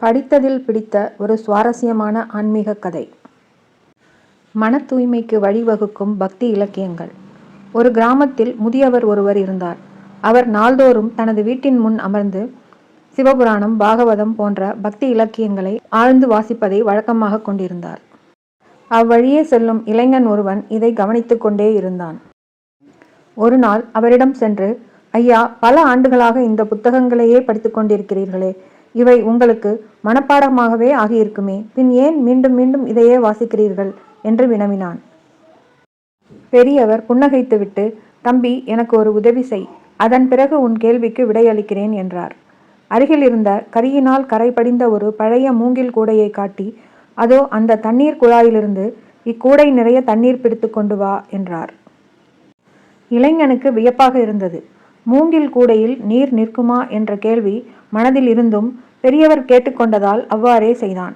படித்ததில் பிடித்த ஒரு சுவாரஸ்யமான ஆன்மீக கதை. மன தூய்மைக்கு வழிவகுக்கும் பக்தி இலக்கியங்கள். ஒரு கிராமத்தில் முதியவர் ஒருவர் இருந்தார். அவர் நாள்தோறும் தனது வீட்டின் முன் அமர்ந்து சிவபுராணம், பாகவதம் போன்ற பக்தி இலக்கியங்களை ஆழ்ந்து வாசிப்பதை வழக்கமாக கொண்டிருந்தார். அவ்வழியே செல்லும் இளைஞன் ஒருவன் இதை கவனித்துக் கொண்டே இருந்தான். ஒரு நாள் அவரிடம் சென்று, ஐயா, பல ஆண்டுகளாக இந்த புத்தகங்களையே படித்துக் கொண்டிருக்கிறீர்களே, இவை உங்களுக்கு மனப்பாடமாகவே ஆகியிருக்குமே, பின் ஏன் மீண்டும் மீண்டும் இதையே வாசிக்கிறீர்கள் என்று வினவினான். பெரியவர் புன்னகைத்துவிட்டு, தம்பி, எனக்கு ஒரு உதவி செய், அதன் பிறகு உன் கேள்விக்கு விடையளிக்கிறேன் என்றார். அருகில் இருந்த கரியினால் கரை படிந்த ஒரு பழைய மூங்கில் கூடையை காட்டி, அதோ அந்த தண்ணீர் குழாயிலிருந்து இக்கூடை நிறைய தண்ணீர் பிடித்து கொண்டு வா என்றார். இளைஞனுக்கு வியப்பாக இருந்தது. மூங்கில் கூடையில் நீர் நிற்குமா என்ற கேள்வி மனதில் இருந்தும் பெரியவர் கேட்டுக்கொண்டதால் அவ்வாறே செய்தான்.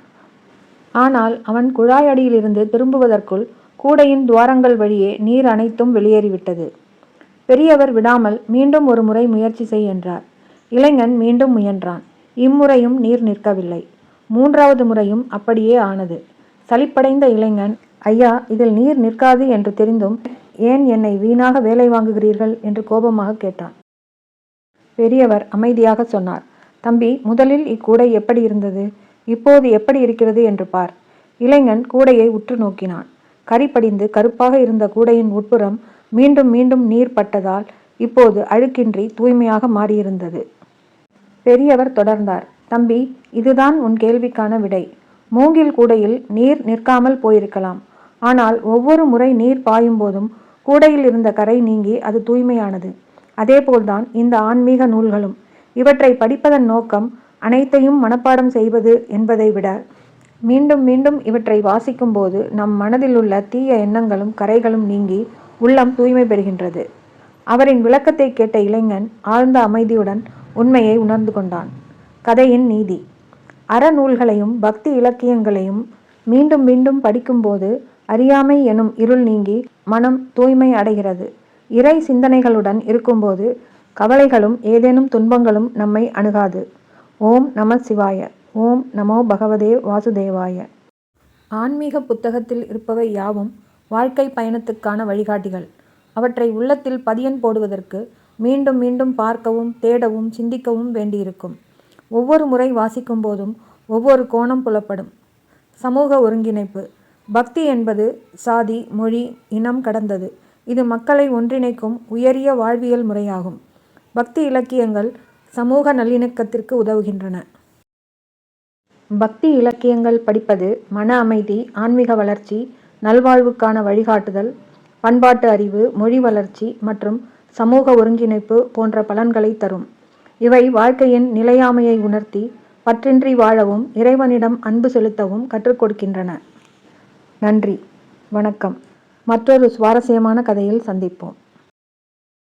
ஆனால் அவன் குழாயடியிலிருந்து திரும்புவதற்குள் கூடையின் துவாரங்கள் வழியே நீர் அனைத்தும் வெளியேறிவிட்டது. பெரியவர் விடாமல் மீண்டும் ஒரு முறை முயற்சி செய் என்றார். இளைஞன் மீண்டும் முயன்றான். இம்முறையும் நீர் நிற்கவில்லை. மூன்றாவது முறையும் அப்படியே ஆனது. சலிப்படைந்த இளைஞன், ஐயா, இதில் நீர் நிற்காது என்று தெரிந்தும் ஏன் என்னை வீணாக வேலை வாங்குகிறீர்கள் என்று கோபமாக கேட்டான். பெரியவர் அமைதியாக சொன்னார், தம்பி, முதலில் இக்கூடை எப்படி இருந்தது, இப்போது எப்படி இருக்கிறது என்று பார். இளைஞன் கூடையை உற்று நோக்கினான். கரி படிந்து கருப்பாக இருந்த கூடையின் உட்புறம் மீண்டும் மீண்டும் நீர் பட்டதால் இப்போது அழுக்கின்றி தூய்மையாக மாறியிருந்தது. பெரியவர் தொடர்ந்தார், தம்பி, இதுதான் உன் கேள்விக்கான விடை. மூங்கில் கூடையில் நீர் நிற்காமல் போயிருக்கலாம். ஆனால் ஒவ்வொரு முறை நீர் பாயும் போதும் கூடையில் இருந்த கரை நீங்கி அது தூய்மையானது. அதேபோல்தான் இந்த ஆன்மீக நூல்களும். இவற்றை படிப்பதன் நோக்கம் அனைத்தையும் மனப்பாடம் செய்வது என்பதை விட, மீண்டும் மீண்டும் இவற்றை வாசிக்கும் போது நம் மனதில் உள்ள தீய எண்ணங்களும் கரைகளும் நீங்கி உள்ளம் தூய்மை பெறுகின்றது. அவரின் விளக்கத்தை கேட்ட இளைஞன் ஆழ்ந்த அமைதியுடன் உண்மையை உணர்ந்து கொண்டான். கதையின் நீதி. அறநூல்களையும் பக்தி இலக்கியங்களையும் மீண்டும் மீண்டும் படிக்கும்போது அறியாமை எனும் இருள் நீங்கி மனம் தூய்மை அடைகிறது. இறை சிந்தனைகளுடன் இருக்கும்போது கவலைகளும் ஏதேனும் துன்பங்களும் நம்மை அணுகாது. ஓம் நம சிவாய. ஓம் நமோ பகவதே வாசுதேவாய. ஆன்மீக புத்தகத்தில் இருப்பவை யாவும் வாழ்க்கை பயணத்துக்கான வழிகாட்டிகள். அவற்றை உள்ளத்தில் பதியன் போடுவதற்கு மீண்டும் மீண்டும் பார்க்கவும், தேடவும், சிந்திக்கவும் வேண்டியிருக்கும். ஒவ்வொரு முறை வாசிக்கும் போதும் ஒவ்வொரு கோணம் புலப்படும். சமூக ஒருங்கிணைப்பு. பக்தி என்பது சாதி, மொழி, இனம் கடந்தது. இது மக்களை ஒன்றிணைக்கும் உயரிய வாழ்வியல் முறையாகும். பக்தி இலக்கியங்கள் சமூக நல்லிணக்கத்திற்கு உதவுகின்றன. பக்தி இலக்கியங்கள் படிப்பது மன அமைதி, ஆன்மீக வளர்ச்சி, நல்வாழ்வுக்கான வழிகாட்டுதல், பண்பாட்டு அறிவு, மொழி வளர்ச்சி மற்றும் சமூக ஒருங்கிணைப்பு போன்ற பலன்களை தரும். இவை வாழ்க்கையின் நிலையாமையை உணர்த்தி பற்றின்றி வாழவும் இறைவனிடம் அன்பு செலுத்தவும் கற்றுக் கொடுக்கின்றன. நன்றி, வணக்கம். மற்றொரு சுவாரஸ்யமான கதையில் சந்திப்போம்.